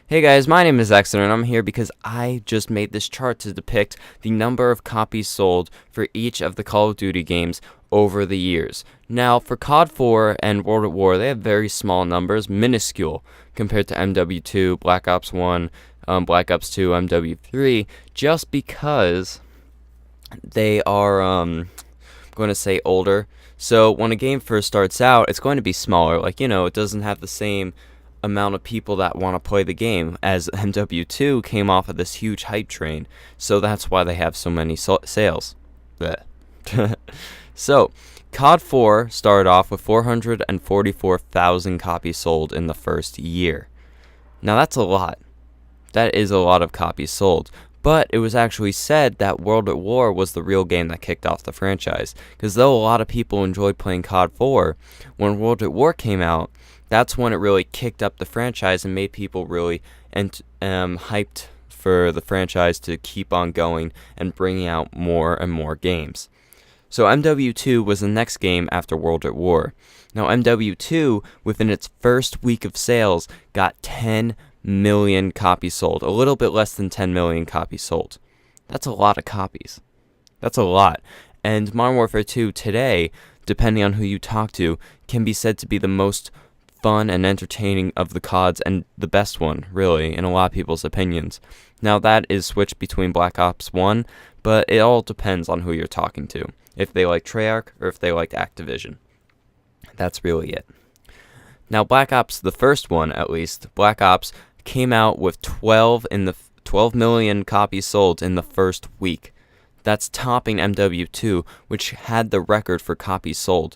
Hey guys, my name is Exeter and I'm here because I just made this chart to depict the number of copies sold for each of the Call of Duty games over the years. Now, for COD 4 and World at War, they have very small numbers, minuscule, compared to MW2, Black Ops 1, Black Ops 2, MW3, just because they are, going to say older. So when a game first starts out, it's going to be smaller. It doesn't have the same amount of people that want to play the game, as MW2 came off of this huge hype train. So that's why they have so many sales. Blech. So, COD 4 started off with 444,000 copies sold in the first year. Now that's a lot. That is a lot of copies sold. But it was actually said that World at War was the real game that kicked off the franchise. Because though a lot of people enjoyed playing COD 4, when World at War came out, that's when it really kicked up the franchise and made people really hyped for the franchise to keep on going and bringing out more and more games. So MW2 was the next game after World at War. Now MW2, within its first week of sales, got 10 million copies sold. A little bit less than 10 million copies sold. That's a lot of copies. That's a lot. And Modern Warfare 2 today, depending on who you talk to, can be said to be the most fun and entertaining of the CODs, and the best one, really, in a lot of people's opinions. Now that is switched between Black Ops 1, but it all depends on who you're talking to. If they like Treyarch or if they like Activision. That's really it. Now Black Ops, the first one at least, Black Ops came out with 12 million copies sold in the first week. That's topping MW2, which had the record for copies sold,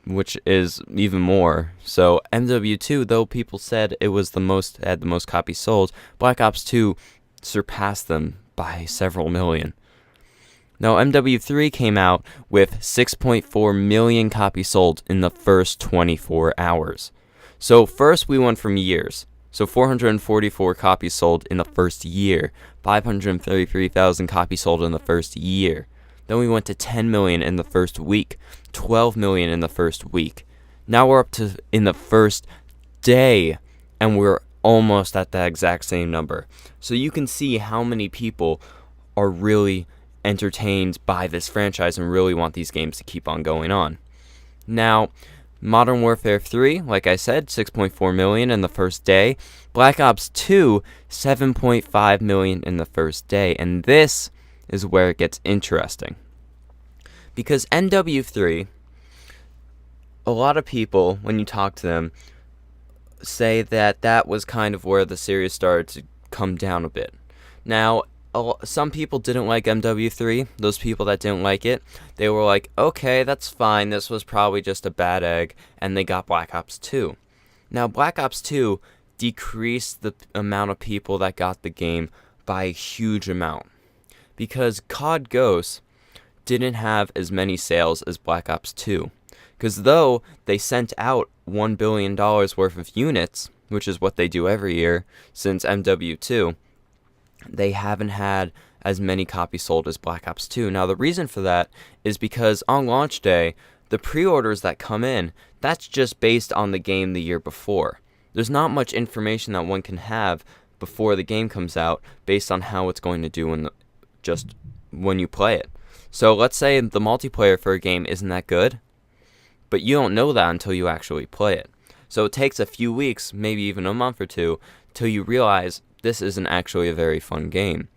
which is even more. So MW2, though people said it was had the most copies sold, Black Ops 2 surpassed them by several million. Now MW3 came out with 6.4 million copies sold in the first 24 hours. So first we went from years. So 444 copies sold in the first year, 533,000 copies sold in the first year. Then we went to 10 million in the first week, 12 million in the first week. Now we're up to in the first day, and we're almost at that exact same number. So you can see how many people are really entertained by this franchise and really want these games to keep on going on. Now, Modern Warfare 3, like I said, 6.4 million in the first day. Black Ops 2, 7.5 million in the first day. And this is where it gets interesting. Because MW3, a lot of people, when you talk to them, say that was kind of where the series started to come down a bit. Now, some people didn't like MW3. Those people that didn't like it, they were like, okay, that's fine, this was probably just a bad egg, and they got Black Ops 2. Now, Black Ops 2 decreased the amount of people that got the game by a huge amount, because COD Ghosts didn't have as many sales as Black Ops 2. Because though they sent out $1 billion worth of units, which is what they do every year since MW2, they haven't had as many copies sold as Black Ops 2. Now, the reason for that is because on launch day, the pre-orders that come in, that's just based on the game the year before. There's not much information that one can have before the game comes out based on how it's going to do just when you play it. So let's say the multiplayer for a game isn't that good, but you don't know that until you actually play it. So it takes a few weeks, maybe even a month or two, till you realize this isn't actually a very fun game.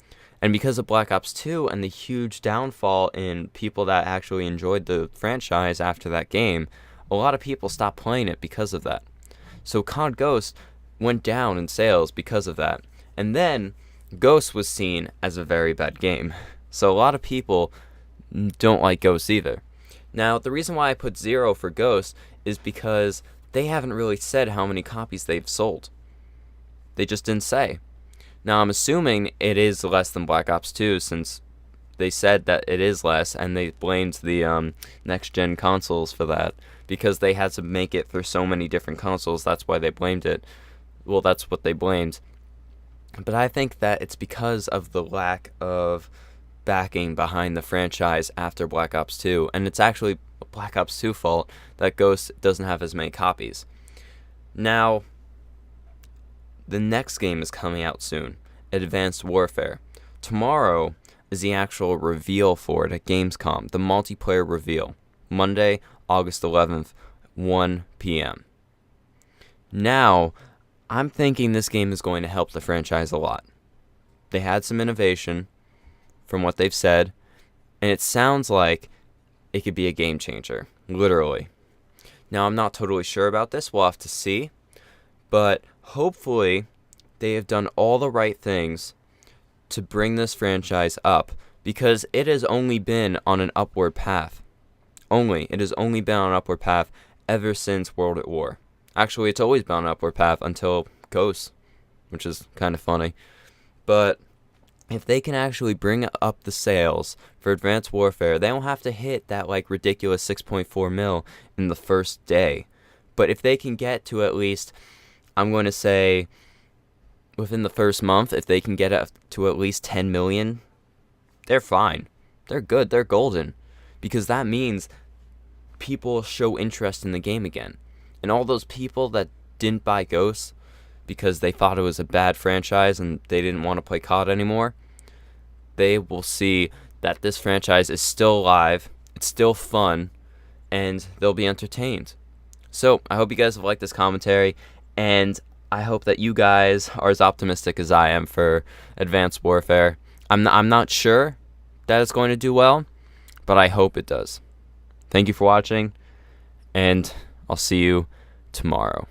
And because of Black Ops 2 and the huge downfall in people that actually enjoyed the franchise after that game, a lot of people stopped playing it because of that. So COD Ghosts went down in sales because of that. And then Ghosts was seen as a very bad game. So a lot of people don't like Ghosts either. Now, the reason why I put 0 for Ghosts is because they haven't really said how many copies they've sold. They just didn't say. Now, I'm assuming it is less than Black Ops 2, since they said that it is less, and they blamed the next-gen consoles for that, because they had to make it for so many different consoles. That's why they blamed it. Well, that's what they blamed. But I think that it's because of the lack of backing behind the franchise after Black Ops 2, and it's actually Black Ops 2 fault that Ghost doesn't have as many copies. Now, the next game is coming out soon, Advanced Warfare. Tomorrow is the actual reveal for it at Gamescom, the multiplayer reveal, Monday, August 11th, 1 p.m. Now, I'm thinking this game is going to help the franchise a lot. They had some innovation from what they've said, and it sounds like it could be a game changer, literally. Now, I'm not totally sure about this. We'll have to see. But hopefully, they have done all the right things to bring this franchise up, because it has only been on an upward path. It has only been on an upward path ever since World at War. Actually, it's always been on an upward path until Ghosts, which is kind of funny. But if they can actually bring up the sales for Advanced Warfare, they don't have to hit that ridiculous 6.4 mil in the first day. But if they can get to at least, I'm going to say, within the first month, if they can get up to at least 10 million, they're fine. They're good. They're golden. Because that means people show interest in the game again. And all those people that didn't buy Ghosts because they thought it was a bad franchise and they didn't want to play COD anymore, they will see that this franchise is still alive, it's still fun, and they'll be entertained. So I hope you guys have liked this commentary, and I hope that you guys are as optimistic as I am for Advanced Warfare. I'm not sure that it's going to do well, but I hope it does. Thank you for watching, and I'll see you tomorrow.